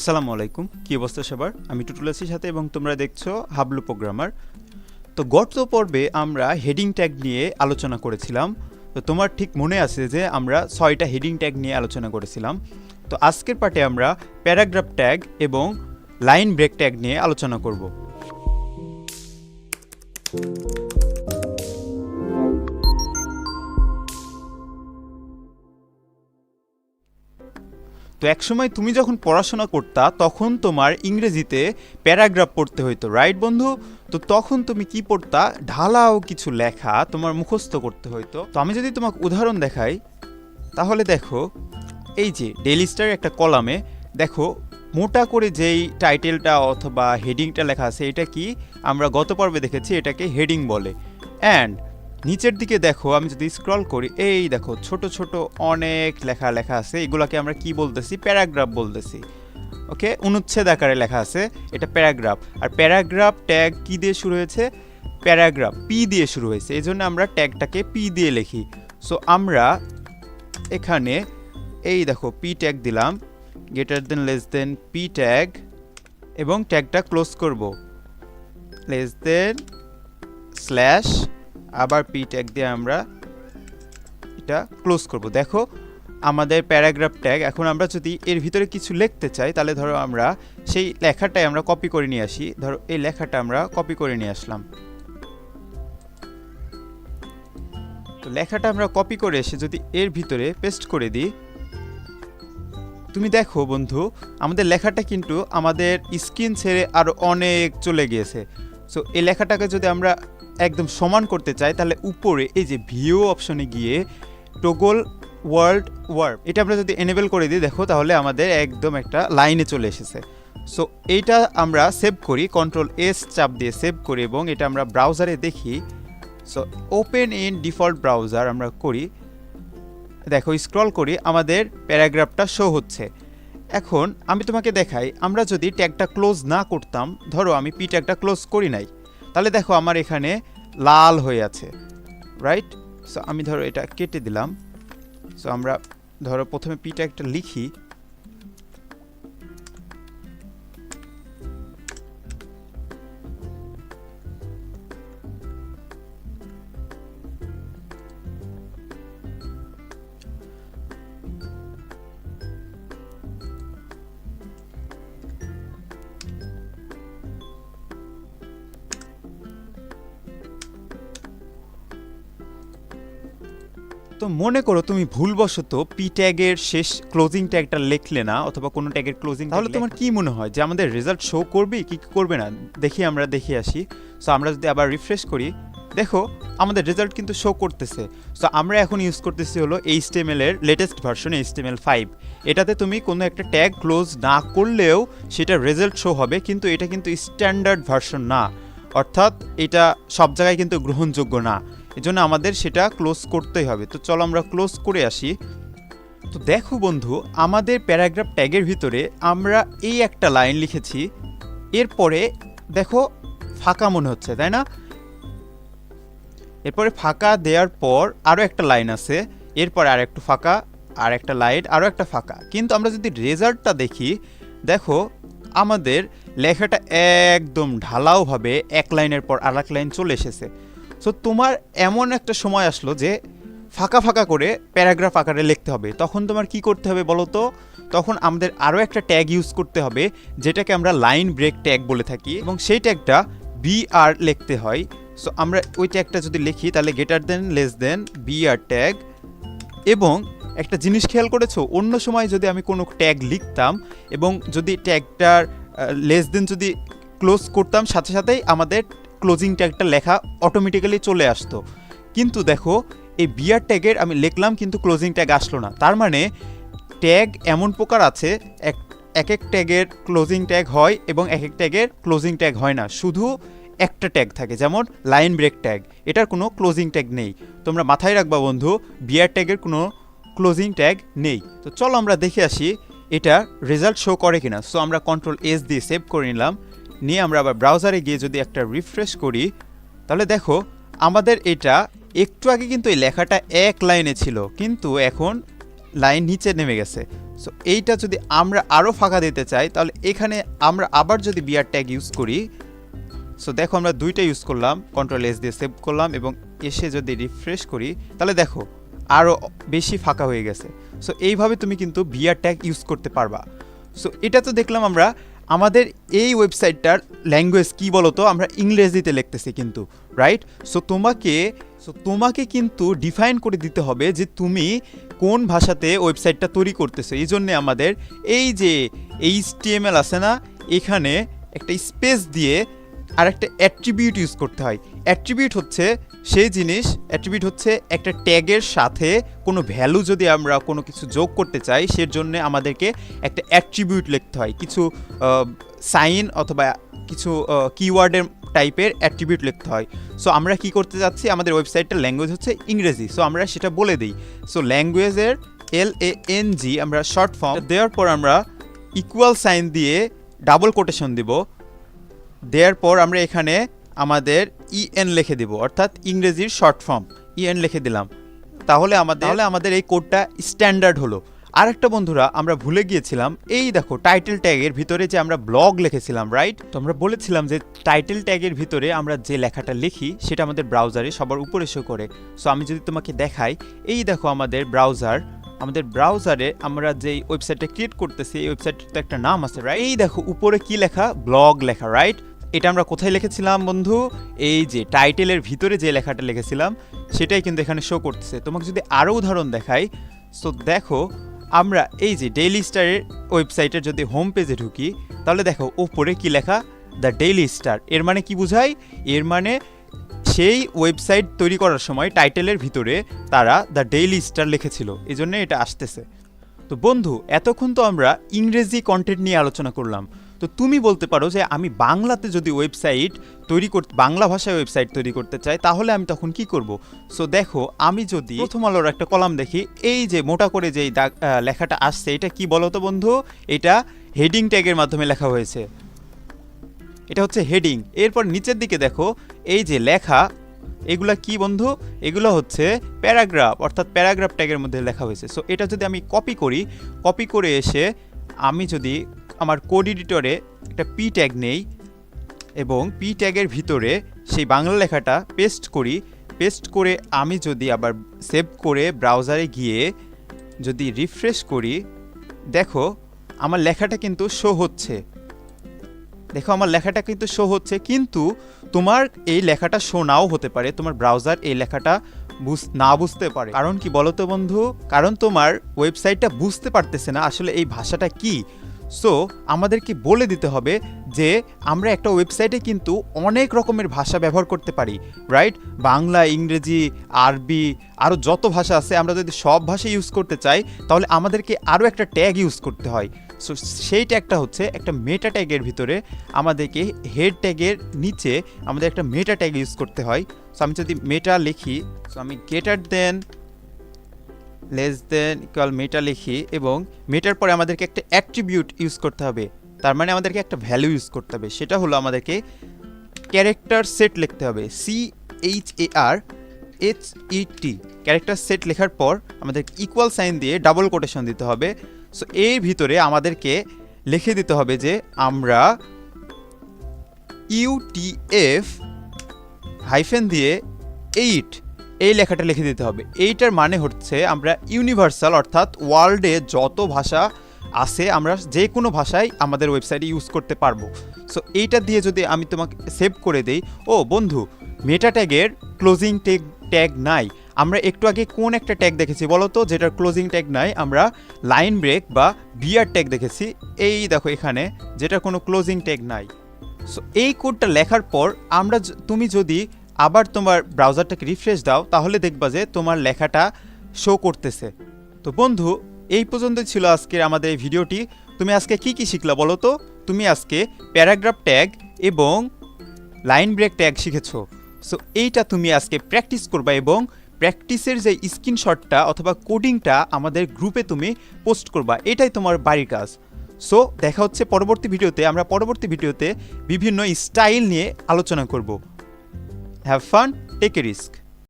আসসালামু আলাইকুম, কি অবস্থা সবার? আমি টুটুলাসির সাথে এবং তোমরা দেখছো হাবলু প্রোগ্রামার। তো গত পর্বে আমরা হেডিং ট্যাগ নিয়ে আলোচনা করেছিলাম। তো তোমার ঠিক মনে আছে যে আমরা 6টা হেডিং ট্যাগ নিয়ে আলোচনা করেছিলাম। তো আজকের পার্টে আমরা প্যারাগ্রাফ ট্যাগ এবং লাইন ব্রেক ট্যাগ নিয়ে আলোচনা করব। তো একসময় তুমি যখন পড়াশোনা করতা তখন তোমার ইংরেজিতে প্যারাগ্রাফ পড়তে হইতো, রাইট বন্ধু? তো তখন তুমি কি পড়তা? ঢালাও কিছু লেখা তোমার মুখস্থ করতে হইতো। তো আমি যদি তোমাকে উদাহরণ দেখাই তাহলে দেখো, এই যে ডেইলি স্টারের একটা কলামে দেখো মোটা করে যেই টাইটেলটা অথবা হেডিংটা লেখা আছে, এটা কি আমরা গত পর্বে দেখেছি, এটাকে হেডিং বলে। অ্যান্ড নিচের দিকে দেখো, আমি যদি স্ক্রল করি, এই দেখো ছোট ছোট অনেক লেখা আছে, এগুলোকে আমরা কি বলতেছি? প্যারাগ্রাফ বলতেছি। ওকে, অনুচ্ছেদ আকারে লেখা আছে, এটা প্যারাগ্রাফ। আর প্যারাগ্রাফ ট্যাগ কি দিয়ে শুরু হয়েছে? প্যারাগ্রাফ পি দিয়ে শুরু হয়েছে, এই জন্য আমরা ট্যাগটাকে পি দিয়ে লিখি। সো আমরা এখানে এই দেখো পি ট্যাগ দিলাম, গ্রেটার দেন লেস দেন পি ট্যাগ, এবং ট্যাগটা ক্লোজ করব, লেস দেন স্ল্যাশ, আবার পি ট্যাগ দিয়ে আমরা এটা ক্লোজ করব। দেখো আমাদের প্যারাগ্রাফ ট্যাগ। এখন আমরা যদি এর ভিতরে কিছু লিখতে চাই, তাহলে ধরো আমরা সেই লেখাটাই আমরা কপি করে নিয়ে আসি। ধরো এই লেখাটা আমরা কপি করে নিয়ে আসলাম। তো লেখাটা আমরা কপি করে এসে যদি এর ভিতরে পেস্ট করে দিই, তুমি দেখো বন্ধু আমাদের লেখাটা কিন্তু আমাদের স্ক্রিন ছেড়ে আরও অনেক চলে গিয়েছে। সো এই লেখাটাকে যদি আমরা একদম সমান করতে চাই, তাহলে উপরে এই যে ভিউ অপশনে গিয়ে টগল ওয়ার্ল্ড ওয়ার্ব, এটা আমরা যদি এনেবল করে দিই, দেখো তাহলে আমাদের একদম একটা লাইনে চলে এসেছে। সো এইটা আমরা সেভ করি, কন্ট্রোল এস চাপ দিয়ে সেভ করি, এবং এটা আমরা ব্রাউজারে দেখি। So open in default browser আমরা করি, দেখো স্ক্রল করি, আমাদের প্যারাগ্রাফটা শো হচ্ছে। এখন আমি তোমাকে দেখাই, আমরা যদি ট্যাগটা ক্লোজ না করতাম, ধরো আমি পি ট্যাগটা ক্লোজ করি নাই, তাহলে দেখো আমার এখানে লাল হয়ে আছে, রাইট? সো আমি ধরো এটা কেটে দিলাম। সো আমরা ধরো প্রথমে পি ট্যাগটা লিখি, তো মনে করো তুমি ভুলবশত পি ট্যাগের শেষ ক্লোজিং ট্যাগটা লিখলে না, অথবা কোনো ট্যাগের ক্লোজিং, তাহলে তোমার কি মনে হয় যে আমাদের রেজাল্ট শো করবে কি করবে না? দেখি, আমরা দেখে আসি। সো আমরা যদি আবার রিফ্রেশ করি, দেখো আমাদের রেজাল্ট কিন্তু শো করতেছে। সো আমরা এখন ইউজ করতেছি হলো HTML এর লেটেস্ট ভার্সন HTML5। এটাতে তুমি কোনো একটা ট্যাগ ক্লোজ না করলেও সেটা রেজাল্ট শো হবে, কিন্তু এটা কিন্তু স্ট্যান্ডার্ড ভার্সন না, অর্থাৎ এটা সব জায়গায় কিন্তু গ্রহণযোগ্য না, এজন্য আমাদের সেটা ক্লোজ করতেই হবে। তো চলো আমরা ক্লোজ করে আসি। তো দেখো বন্ধু, আমাদের প্যারাগ্রাফ ট্যাগের ভিতরে আমরা এই একটা লাইন লিখেছি, এরপরে দেখো ফাঁকা মনে হচ্ছে, তাই না? এরপরে ফাঁকা দেওয়ার পর আরও একটা লাইন আছে, এরপরে আর একটু ফাঁকা, আর একটা লাইন, আরও একটা ফাঁকা। কিন্তু আমরা যদি রেজাল্টটা দেখি, দেখো আমাদের লেখাটা একদম ঢালাওভাবে এক লাইনের পর আর এক লাইন চলে এসেছে। সো তোমার এমন একটা সময় আসলো যে ফাঁকা ফাঁকা করে প্যারাগ্রাফ আকারে লিখতে হবে, তখন তোমার কি করতে হবে বলো তো? তখন আমাদের আরও একটা ট্যাগ ইউজ করতে হবে, যেটাকে আমরা লাইন ব্রেক ট্যাগ বলে থাকি, এবং সেই ট্যাগটা BR লিখতে হয়। সো আমরা ওই ট্যাগটা যদি লিখি, তাহলে গ্রেটার দেন লেস দেন BR ট্যাগ। এবং একটা জিনিস খেয়াল করেছো, অন্য সময় যদি আমি কোনো ট্যাগ লিখতাম এবং যদি ট্যাগটার লেস দেন যদি ক্লোজ করতাম, সাথে সাথেই আমাদের ক্লোজিং ট্যাগটা লেখা অটোমেটিক্যালি চলে আসতো। কিন্তু দেখো এই বিআর ট্যাগের আমি লিখলাম কিন্তু ক্লোজিং ট্যাগ আসলো না। তার মানে ট্যাগ এমন প্রকার আছে, এক এক ট্যাগের ক্লোজিং ট্যাগ হয় এবং এক এক ট্যাগের ক্লোজিং ট্যাগ হয় না, শুধু একটা ট্যাগ থাকে, যেমন লাইন ব্রেক ট্যাগ, এটার কোনো ক্লোজিং ট্যাগ নেই। তোমরা মাথায় রাখবা বন্ধু, বিআর ট্যাগের কোনো ক্লোজিং ট্যাগ নেই। তো চলো আমরা দেখে আসি এটা রেজাল্ট শো করে কিনা। সো আমরা কন্ট্রোল এস দিয়ে সেভ করে নিলাম, নিয়ে আমরা আবার ব্রাউজারে গিয়ে যদি একটা রিফ্রেশ করি, তাহলে দেখো আমাদের এটা একটু আগে কিন্তু এই লেখাটা এক লাইনে ছিল, কিন্তু এখন লাইন নিচে নেমে গেছে। সো এইটা যদি আমরা আরও ফাঁকা দিতে চাই তাহলে এখানে আমরা আবার যদি বিআর ট্যাগ ইউজ করি, সো দেখো আমরা দুইটা ইউজ করলাম, Ctrl+S দিয়ে সেভ করলাম এবং এসে যদি রিফ্রেশ করি তাহলে দেখো আরও বেশি ফাঁকা হয়ে গেছে। সো এইভাবে তুমি কিন্তু বিআর ট্যাগ ইউজ করতে পারবা। সো এটা তো দেখলাম আমরা আমাদের এই ওয়েবসাইটটার ল্যাঙ্গুয়েজ কী বলো তো, আমরা ইংরেজিতে লিখতেছি কিন্তু, রাইট? সো তোমাকে কিন্তু ডিফাইন করে দিতে হবে যে তুমি কোন ভাষাতে ওয়েবসাইটটা তৈরি করতেছো। এই জন্যে আমাদের এই যে HTML আছে না, এখানে একটা স্পেস দিয়ে আর একটা অ্যাট্রিবিউট ইউজ করতে হয়। অ্যাট্রিবিউট হচ্ছে সেই জিনিস, অ্যাট্রিবিউট হচ্ছে একটা ট্যাগের সাথে কোনো ভ্যালু যদি আমরা কোনো কিছু যোগ করতে চাই সের জন্য আমাদেরকে একটা অ্যাট্রিবিউট লিখতে হয়, কিছু সাইন অথবা কিছু কিওয়ার্ডের টাইপের অ্যাট্রিবিউট লিখতে হয়। সো আমরা কি করতে যাচ্ছি, আমাদের ওয়েবসাইটটার ল্যাঙ্গুয়েজ হচ্ছে ইংরেজি, সো আমরা সেটা বলে দিই। সো ল্যাঙ্গুয়েজের LANG আমরা শর্ট ফর্ম দেওয়ার পর আমরা ইকুয়াল সাইন দিয়ে ডাবল কোটেশন দিব, দেওয়ার পর আমরা এখানে আমাদের EN লিখে দিব, অর্থাৎ ইংরেজির শর্ট ফর্ম EN লিখে দিলাম। তাহলে আমাদের এই কোডটা স্ট্যান্ডার্ড হলো। আরেকটা বন্ধুরা আমরা ভুলে গিয়েছিলাম, এই দেখো টাইটেল ট্যাগের ভিতরে যে আমরা ব্লগ লিখেছিলাম, রাইট? তো আমরা বলেছিলাম যে টাইটেল ট্যাগের ভিতরে আমরা যে লেখাটা লিখি সেটা আমাদের ব্রাউজারে সবার উপরে শো করে। সো আমি যদি তোমাকে দেখাই, এই দেখো আমাদের ব্রাউজারে আমরা যেই ওয়েবসাইটটা ক্রিয়েট করতেছি এই ওয়েবসাইটের তো একটা নাম আছে, রাইট? এই দেখো উপরে কি লেখা, ব্লগ লেখা, রাইট? এটা আমরা কোথায় লিখেছিলাম বন্ধু? এই যে টাইটেলের ভিতরে যে লেখাটা লিখেছিলাম সেটাই কিন্তু এখানে শো করতেছে। তোমাকে যদি আরও উদাহরণ দেখাই, সো দেখো আমরা এই যে ডেইলি স্টারের ওয়েবসাইটের যদি হোম পেজে ঢুকি তাহলে দেখো উপরে কি লেখা, দ্য ডেইলি স্টার। এর মানে কি বোঝায়? এর মানে সেই ওয়েবসাইট তৈরি করার সময় টাইটেলের ভিতরে তারা দ্য ডেইলি স্টার লিখেছিল, এই জন্য এটা আসতেছে। তো বন্ধু এতক্ষণ তো আমরা ইংরেজি কন্টেন্ট নিয়ে আলোচনা করলাম। তো তুমি বলতে পারো যে আমি বাংলাতে যদি বাংলা ভাষায় ওয়েবসাইট তৈরি করতে চাই তাহলে আমি তখন কি করব? সো দেখো আমি যদি প্রথম আলোর একটা কলাম দেখি, এই যে মোটা করে যেই লেখাটা আসছে এটা কি বলো তো বন্ধু? এটা হেডিং ট্যাগের মাধ্যমে লেখা হয়েছে, এটা হচ্ছে হেডিং। এরপর নিচের দিকে দেখো এই যে লেখা, এগুলা কি বন্ধু? এগুলো হচ্ছে প্যারাগ্রাফ, অর্থাৎ প্যারাগ্রাফ ট্যাগের মধ্যে লেখা হয়েছে। সো এটা যদি আমি কপি করে এসে আমি যদি আমার কোড এডিটরে একটা পি ট্যাগ নেই এবং পি ট্যাগের ভিতরে সেই বাংলা লেখাটা পেস্ট করে আমি যদি আবার সেভ করে ব্রাউজারে গিয়ে যদি রিফ্রেশ করি, দেখো আমার লেখাটা কিন্তু শো হচ্ছে। কিন্তু তোমার এই লেখাটা শো নাও হতে পারে, তোমার ব্রাউজার এই লেখাটা না বুঝতে পারে। কারণ কি বলো তো বন্ধু? কারণ তোমার ওয়েবসাইটটা বুঝতে পারতেছে না আসলে এই ভাষাটা কি। সো আমাদেরকে বলে দিতে হবে যে আমরা একটা ওয়েবসাইটে কিন্তু অনেক রকমের ভাষা ব্যবহার করতে পারি, রাইট? বাংলা, ইংরেজি, আরবি, আরও যত ভাষা আছে, আমরা যদি সব ভাষা ইউজ করতে চাই তাহলে আমাদেরকে আরও একটা ট্যাগ ইউজ করতে হয়। সো সেই ট্যাগটা হচ্ছে একটা মেটা ট্যাগের ভিতরে আমাদেরকে হেড ট্যাগের নিচে আমাদের একটা মেটা ট্যাগ ইউজ করতে হয়। সো আমি যদি মেটা লিখি, সো আমি greater than less than equal মেটা লিখি এবং মেটার পরে আমাদেরকে একটা অ্যাট্রিবিউট ইউজ করতে হবে, তার মানে আমাদেরকে একটা ভ্যালু ইউজ করতে হবে। সেটা হলো আমাদেরকে ক্যারেক্টার সেট লিখতে হবে, CHARHET, ক্যারেক্টার সেট লেখার পর আমাদের ইকুয়াল সাইন দিয়ে ডাবল কোটেশন দিতে হবে। সো এর ভিতরে আমাদেরকে লিখে দিতে হবে যে আমরা UTF হাইফেন দিয়ে 8 এই লেখাটা লিখে দিতে হবে। এইটার মানে হচ্ছে আমরা ইউনিভার্সাল, অর্থাৎ ওয়ার্ল্ডে যত ভাষা আছে আমরা যে কোনো ভাষায় আমাদের ওয়েবসাইটে ইউজ করতে পারবো। সো এইটা দিয়ে যদি আমি তোমাকে সেভ করে দেই, ও বন্ধু মেটা ট্যাগের ক্লোজিং ট্যাগ নাই। আমরা একটু আগে কোন একটা ট্যাগ দেখেছি বলো তো যেটার ক্লোজিং ট্যাগ নাই? আমরা লাইন ব্রেক বা বিআর ট্যাগ দেখেছি, এই দেখো এখানে, যেটার কোনো ক্লোজিং ট্যাগ নাই। সো এই কোডটা লেখার পর তুমি যদি আবার তোমার ব্রাউজারটাকে রিফ্রেশ দাও তাহলে দেখবা যে তোমার লেখাটা শো করতেছে। তো বন্ধু এই পর্যন্ত ছিল আজকের আমাদের এই ভিডিওটি। তুমি আজকে কি কি শিখলা বলো তো? তুমি আজকে প্যারাগ্রাফ ট্যাগ এবং লাইন ব্রেক ট্যাগ শিখেছো। সো এইটা তুমি আজকে প্র্যাকটিস করবা এবং প্র্যাকটিসের যে স্ক্রিনশটটা অথবা কোডিংটা আমাদের গ্রুপে তুমি পোস্ট করবা, এটাই তোমার বাড়ির কাজ। সো দেখা হচ্ছে পরবর্তী ভিডিওতে। আমরা পরবর্তী ভিডিওতে বিভিন্ন স্টাইল নিয়ে আলোচনা করব। Have fun, take a risk.